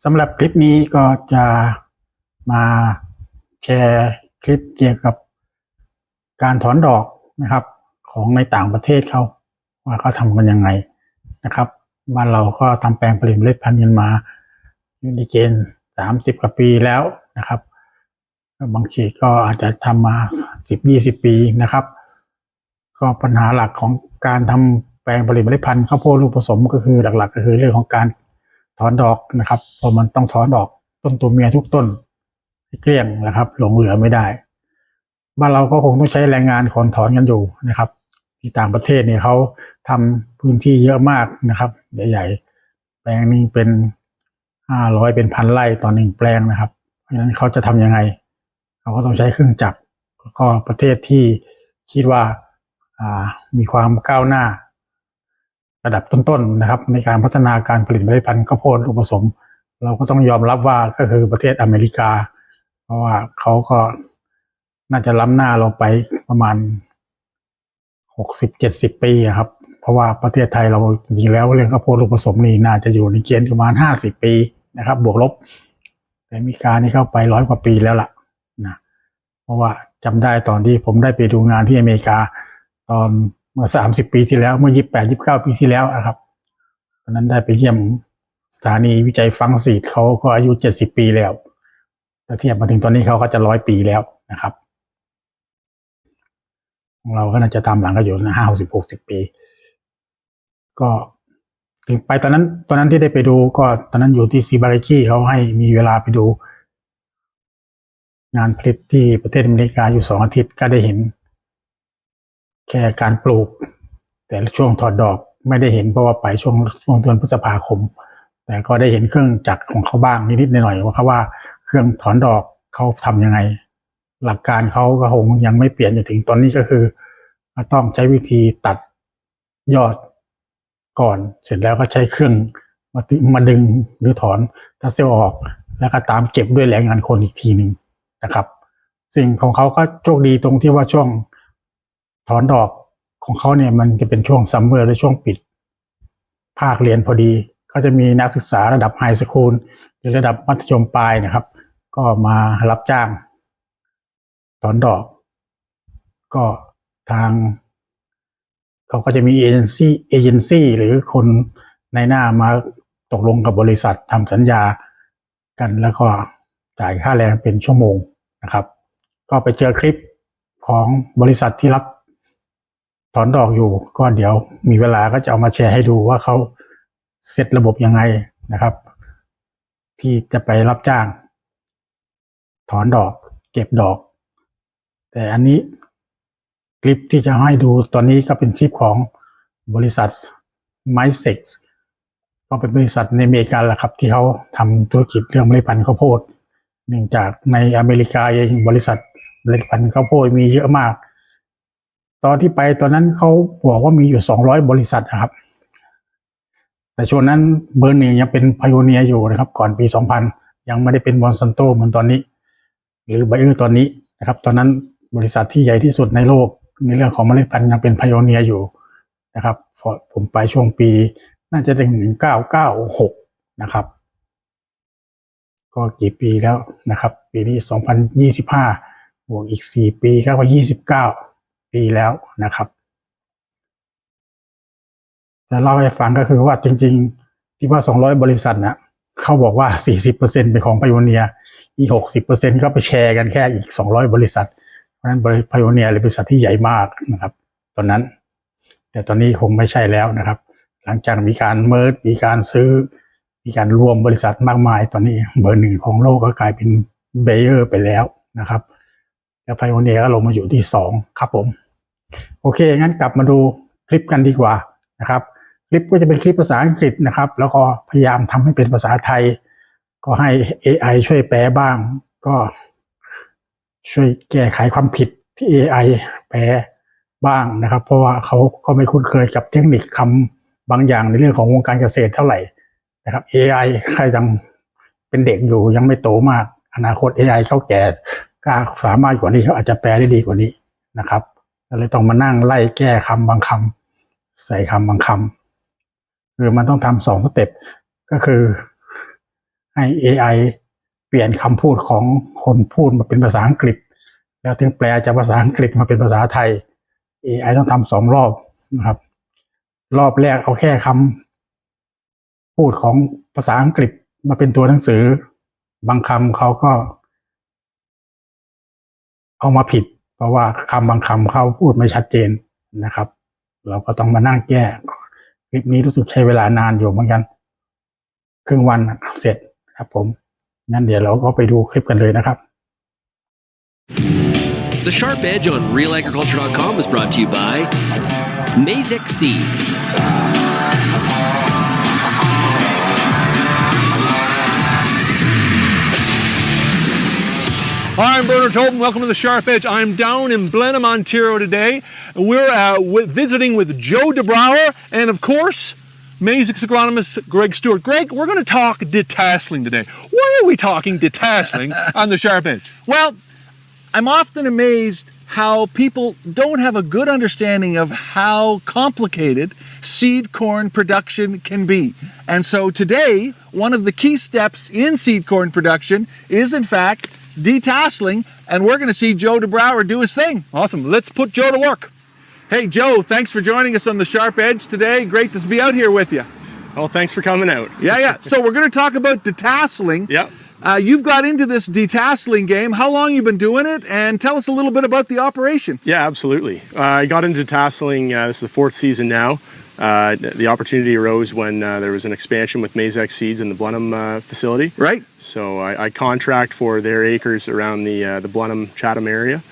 สำหรับคลิปนี้ก็จะมาแชร์คลิปเกี่ยวกับการถอนดอกนะครับของในต่างประเทศเขาว่าเขาทำกันยังไงนะครับบ้านเราก็ทำแปลงผลิตเมล็ดพันธุ์กันมาอยู่ในเกณฑ์30 กว่าปีแล้วนะครับบางทีก็อาจจะทำมา10-20 ปีนะครับก็ปัญหาหลักของการทำแปลงผลิตเมล็ดพันธุ์ข้าวโพดลูกผสมก็คือหลักๆก็คือเรื่องของการถอนดอกนะครับเพราะมันต้องถอนดอกต้นตัวเมียทุกต้นให้เกลี้ยงนะครับหลงเหลือไม่ได้บ้านเราก็คงต้องใช้แรงงานคนถอนกันอยู่นะครับที่ต่างประเทศเนี่ยเขาทำพื้นที่เยอะมากนะครับใหญ่ๆแปลงนึงเป็น500เป็น1,000 ไร่ต่อ1แปลงนะครับเพราะฉะนั้นเขาจะทำยังไงเขาก็ต้องใช้เครื่องจักรแล้วก็ประเทศที่คิดว่ามีความก้าวหน้าระดับต้นๆนะครับในการพัฒนาการผลิตเมล็ดพันธุ์ข้าวโพดลูกผสมเราก็ต้องยอมรับว่าก็คือประเทศอเมริกาเพราะว่าเขาก็น่าจะล้ำหน้าเราไปประมาณ60-70 ปีครับเพราะว่าประเทศไทยเราจริงๆแล้วเรื่องข้าวโพดลูกผสมนี่น่าจะอยู่ในเกณฑ์ประมาณ50 ปีนะครับบวกลบแต่อเมริกานี่เข้าไป100 กว่าปีแล้วล่ะนะเพราะว่าจำได้ตอนที่ผมได้ไปดูงานที่อเมริกาตอนเมื่อ30 ปีที่แล้วเมื่อ28-29 ปีที่แล้วนะครับตอนนั้นได้ไปเยี่ยมสถานีวิจัยฟังซีดเขาก็อายุ70 ปีแล้วแต่เทียบมาถึงตอนนี้เขาก็จะ100 ปีแล้วนะครับของเราก็น่าจะตามหลังก็อยู่นะ50-60 ปีก็ถึงไปตอนนั้นที่ได้ไปดูก็ตอนนั้นอยู่ที่ซีบาริกี้เขาให้มีเวลาไปดูงานผลิตที่ประเทศอเมริกาอยู่2 อาทิตย์ก็ได้เห็นแค่การปลูกแต่ช่วงถอดดอกไม่ได้เห็นเพราะว่าไปช่วงเดือนพฤษภาคมแต่ก็ได้เห็นเครื่องจักรของเขาบ้างนิดๆหน่อยๆว่าเครื่องถอนดอกเขาทำยังไงหลักการเขาก็คงยังไม่เปลี่ยนจนถึงตอนนี้ก็คือต้องใช้วิธีตัดยอดก่อนเสร็จแล้วก็ใช้เครื่องมาดึงหรือถอนทัสเซลออกแล้วก็ตามเก็บด้วยแรงงานคนอีกทีหนึ่งนะครับสิ่งของเขาก็โชคดีตรงที่ว่าช่วงถอนดอกของเขาเนี่ยมันจะเป็นช่วงซัมเมอร์หรือช่วงปิดภาคเรียนพอดีก็จะมีนักศึกษาระดับไฮสคูลหรือระดับมัธยมปลายนะครับก็มารับจ้างถอนดอกก็ทางเขาก็จะมีเอเจนซี่หรือคนในหน้ามาตกลงกับบริษัททำสัญญากันแล้วก็จ่ายค่าแรงเป็นชั่วโมงนะครับก็ไปเจอคลิปของบริษัทที่รับถอนดอกอยู่ก็เดี๋ยวมีเวลาก็จะเอามาแชร์ให้ดูว่าเขาเซตระบบยังไงนะครับที่จะไปรับจ้างถอนดอกเก็บดอกแต่อันนี้คลิปที่จะให้ดูตอนนี้ก็เป็นคลิปของบริษัทไมเซ็กซ์ก็เป็นบริษัทในอเมริกาแหละครับที่เขาทำธุรกิจเรื่องเมล็ดพันธุ์ข้าวโพดเนื่องจากในอเมริกาเองบริษัทเมล็ดพันธุ์ข้าวโพดมีเยอะมากตอนที่ไปตอนนั้นเขาบอกว่ามีอยู่200 บริษัทนะครับแต่ช่วงนั้นเบอร์ 1ยังเป็นไพโอเนียอยู่นะครับก่อนปี 2000ยังไม่ได้เป็นมอนซันโตเหมือนตอนนี้หรือไบเออร์ตอนนี้นะครับตอนนั้นบริษัทที่ใหญ่ที่สุดในโลกในเรื่องของเมล็ดพันธุ์ยังเป็นไพโอเนียอยู่นะครับผมไปช่วงปีน่าจะถึง1996นะครับก็กี่ปีแล้วนะครับปีนี้2025บวกอีก4 ปีก็29 ปีแล้วนะครับแต่เล่าให้ฟังก็คือว่าจริงๆที่ว่า200 บริษัทนะเขาบอกว่า 40% เป็นของไพโอเนียอีก 60% ก็ไปแชร์กันแค่อีก200 บริษัทเพราะฉะนั้นไพโอเนียเป็นบริษัทที่ใหญ่มากนะครับตอนนั้นแต่ตอนนี้คงไม่ใช่แล้วนะครับหลังจากมีการเมิร์จมีการซื้อมีการรวมบริษัทมากมายตอนนี้เบอร์ 1ของโลกก็กลายเป็นเบเยอร์ไปแล้วนะครับแล้วไพโอเนียก็ลงมาอยู่ที่2ครับผมโอเคงั้นกลับมาดูคลิปกันดีกว่านะครับคลิปก็จะเป็นคลิปภาษาอังกฤษนะครับแล้วก็พยายามทำให้เป็นภาษาไทยก็ให้ AI ช่วยแปลบ้างก็ช่วยแก้ไขความผิดที่ AI แปลบ้างนะครับเพราะว่าเขาก็ไม่คุ้นเคยกับเทคนิคคำบางอย่างในเรื่องของวงการเกษตรเท่าไหร่นะครับ AI ใครยังเป็นเด็กอยู่ยังไม่โตมากอนาคต AI เขาแก่กล้าสามารถกว่านี้เขาอาจจะแปลได้ดีกว่านี้นะครับก็เลยต้องมานั่งไล่แก้คำบางคำใส่คำบางคำคือมันต้องทำ2 สเต็ปก็คือ ให้ AI เปลี่ยนคำพูดของคนพูดมาเป็นภาษาอังกฤษแล้วถึงแปลจากภาษาอังกฤษมาเป็นภาษาไทย AI ต้องทำ2 รอบนะครับรอบแรกเอาแค่คำพูดของภาษาอังกฤษมาเป็นตัวหนังสือบางคำเขาก็เอามาผิดเพราะว่าคำบางคำเขาพูดไม่ชัดเจนนะครับเราก็ต้องมานั่งแก้คลิปนี้รู้สึกใช้เวลานานอยู่เหมือนกันครึ่งวันเสร็จครับผมงั้นเดี๋ยวเราก็ไปดูคลิปกันเลยนะครับ The Sharp Edge on realagriculture.com is brought to you by Mazek Seeds. Hi, I'm Bernard Tobin. Welcome to the Sharp Edge. I'm down in Blenheim, Ontario today. We're visiting with Joe DeBrouwer and, of course, Mazek's agronomist Greg Stewart. Greg, we're going to talk detasseling today. Why are we talking detasseling on the Sharp Edge? Well, I'm often amazed how people don't have a good understanding of how complicated seed corn production can be. And so today, one of the key steps in seed corn production is, in fact, detasseling, and we're going to see Joe DeBrouwer do his thing. Awesome. Let's put Joe to work. Hey, Joe, thanks for joining us on the Sharp Edge today. Great to be out here with you. Well, thanks for coming out. Yeah. So we're going to talk about detasseling. Yep. You've got into this detasseling game. How long you been doing it? And tell us a little bit about the operation. Yeah, absolutely. I got into detasseling, this is the 4th season now. The opportunity arose when there was an expansion with Mazek Seeds in the Blenheim facility. Right. So I contract for their acres around the Blenheim Chatham area.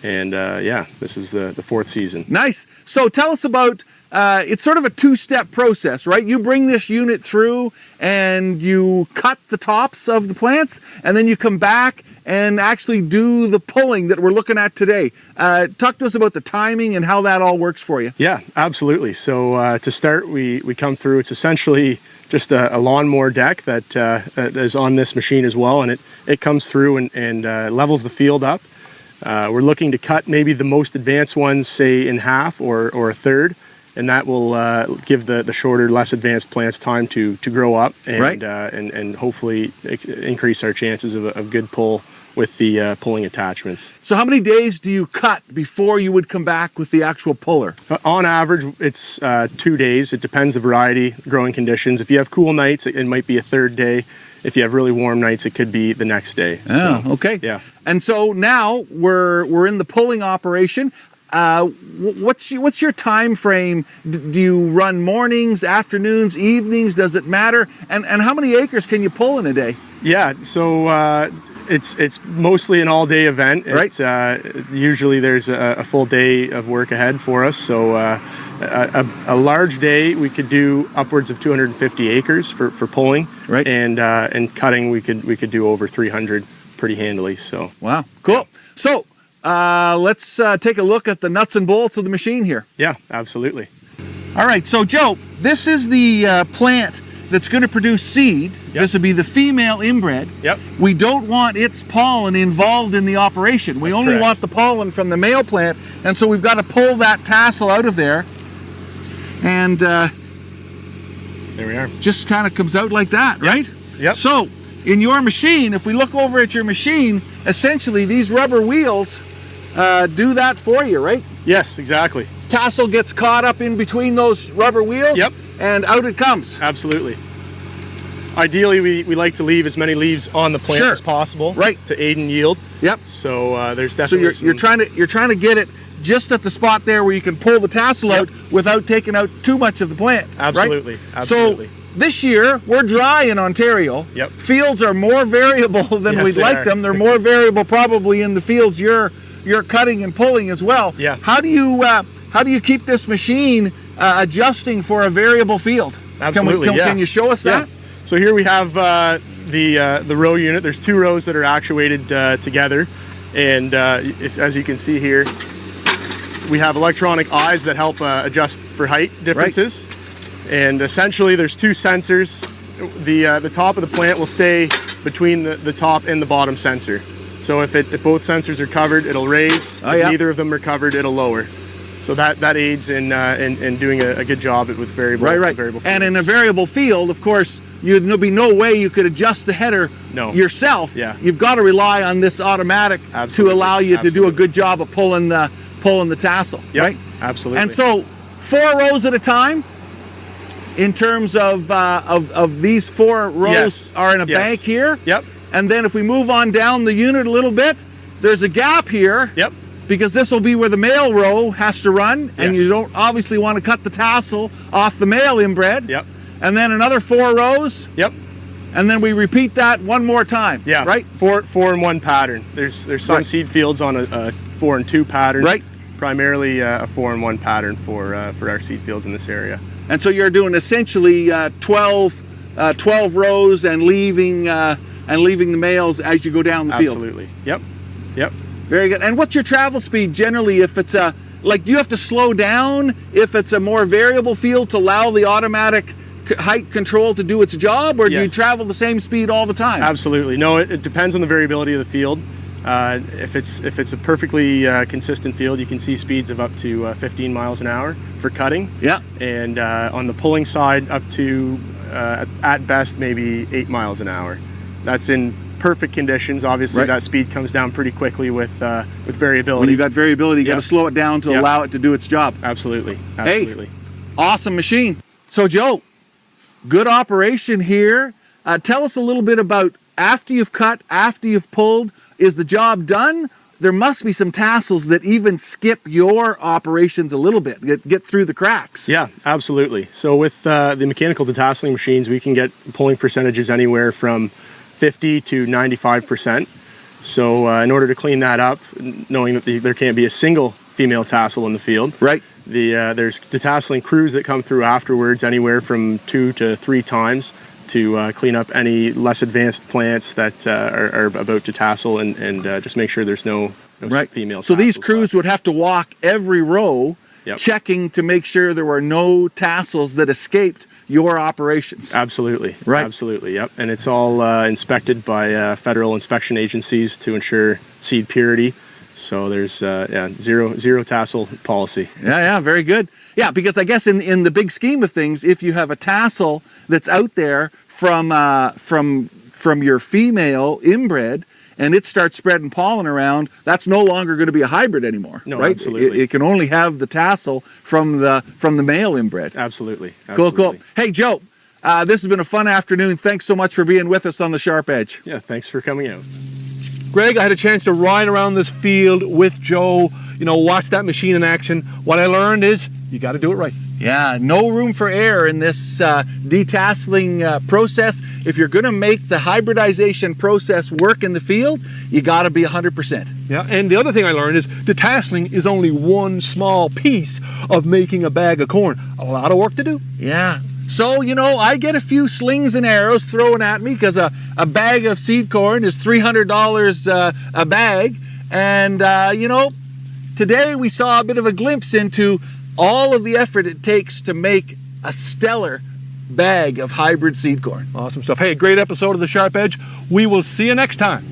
And yeah, this is the 4th season. Nice. So tell us about, it's sort of a 2-step process, right? You bring this unit through and you cut the tops of the plants, and then you come back and actually do the pulling that we're looking at today. Talk to us about the timing and how that all works for you. Yeah, absolutely. So to start, we come through, it's essentially just a lawnmower deck that is on this machine as well, and it comes through and levels the field up. We're looking to cut maybe the most advanced ones, say in half or a third, and that will give the shorter, less advanced plants time to grow up and, right. And hopefully increase our chances of a good pull with the pulling attachments. So how many days do you cut before you would come back with the actual puller? On average, it's 2 days. It depends the variety, growing conditions. If you have cool nights, it might be a 3rd day. If you have really warm nights, it could be the next day. Oh, okay. Yeah. And so now we're in the pulling operation. What's your time frame? Do you run mornings, afternoons, evenings? Does it matter? And how many acres can you pull in a day? Yeah. So it's mostly an all-day event. Right. Usually there's a full day of work ahead for us. So a large day we could do upwards of 250 acres for pulling. Right. And cutting we could do over 300 pretty handily. So wow, cool. So let's take a look at the nuts and bolts of the machine here. Yeah, absolutely. All right. So Joe, this is the plant that's going to produce seed. Yep. This would be the female inbred. Yep. We don't want its pollen involved in the operation. We That's only correct. want the pollen from the male plant, and so we've got to pull that tassel out of there. And there we are. just kind of comes out like that, right? Yep. So in your machine, if we look over at your machine, essentially these rubber wheels do that for you, right? Yes, exactly. Tassel gets caught up in between those rubber wheels. Yep. And out it comes. Absolutely. Ideally, we like to leave as many leaves on the plant Sure. as possible, Right. to aid in yield. Yep. So there's So definitely you're trying to get it just at the spot there where you can pull the tassel Yep. out without taking out too much of the plant. Absolutely, Right? absolutely. So this year we're dry in Ontario. Yep. Fields are more variable than Yes, we'd they like are. them. They're more variable probably in the fields you're cutting and pulling as well. Yeah. How do you keep this machine adjusting for a variable field? Absolutely, Can you show us that? So here we have the row unit. There's 2 rows that are actuated together, and as you can see here, we have electronic eyes that help adjust for height differences. Right. And essentially, there's 2 sensors. The top of the plant will stay between the top and the bottom sensor. So if both sensors are covered, it'll raise. Oh, if yeah. neither of them are covered, it'll lower. So that aids in doing a good job with variable. Right. Variable And in a fields. variable field, of course, there'll be no way you could adjust the header yourself. Yeah. You've got to rely on this automatic Absolutely. to allow you to do a Absolutely. good job of pulling the tassel. Yep. Right. Absolutely. And so 4 rows at a time. In terms of these 4 rows Yes. are in a Yes. bank here. Yep. And then if we move on down the unit a little bit, there's a gap here. Yep. Because this will be where the male row has to run, and Yes. you don't obviously want to cut the tassel off the male inbred. Yep. And then another 4 rows, Yep. and then we repeat that one more time. Yeah. Right? 4 in 1 pattern. There's some Right. seed fields on a 4 in 2 pattern. Right. Primarily a 4 in 1 pattern for our seed fields in this area. And so you're doing essentially 12 rows and leaving the males as you go down the field. Absolutely. Yep. Yep. Very good. And what's your travel speed generally if it's do you have to slow down if it's a more variable field to allow the automatic height control to do its job, or do you Yes. travel the same speed all the time? Absolutely. No, it depends on the variability of the field. If it's a perfectly consistent field, you can see speeds of up to 15 miles an hour for cutting. Yeah. And on the pulling side, up to at best maybe 8 miles an hour. That's in perfect conditions. Obviously, Right. that speed comes down pretty quickly with variability. When you've got variability, you got to Yep. slow it down to Yep. allow it to do its job. Absolutely. Absolutely. Awesome machine. So Joe, good operation here. Tell us a little bit about after you've cut, after you've pulled, is the job done? There must be some tassels that even skip your operations a little bit, get through the cracks. Yeah, absolutely. So with the mechanical detasseling machines, we can get pulling percentages anywhere from 50 to 95%. So in order to clean that up, knowing that there can't be a single female tassel in the field, Right. there's detasseling crews that come through afterwards, anywhere from 2 to 3 times to clean up any less advanced plants that are about to tassel and just make sure there's no Right. female So these tassels crews left. would have to walk every row, Yep. checking to make sure there were no tassels that escaped your operations. Absolutely. Right. Absolutely. Yep. And it's all inspected by federal inspection agencies to ensure seed purity. So there's zero tassel policy. Yeah, very good. Yeah, because I guess in the big scheme of things, if you have a tassel that's out there from your female inbred, and it starts spreading pollen around, that's no longer going to be a hybrid anymore. No, right? absolutely. It can only have the tassel from the male inbred. Absolutely. Cool. Hey, Joe, this has been a fun afternoon. Thanks so much for being with us on the Sharp Edge. Yeah. Thanks for coming out. Greg, I had a chance to ride around this field with Joe, watch that machine in action. What I learned is you got to do it right. Yeah, no room for error in this detasseling process. If you're going to make the hybridization process work in the field, you got to be 100%. Yeah, and the other thing I learned is detasseling is only one small piece of making a bag of corn. A lot of work to do. Yeah. So, I get a few slings and arrows thrown at me because a bag of seed corn is $300 a bag. And, today we saw a bit of a glimpse into all of the effort it takes to make a stellar bag of hybrid seed corn. Awesome stuff. Hey, great episode of The Sharp Edge. We will see you next time.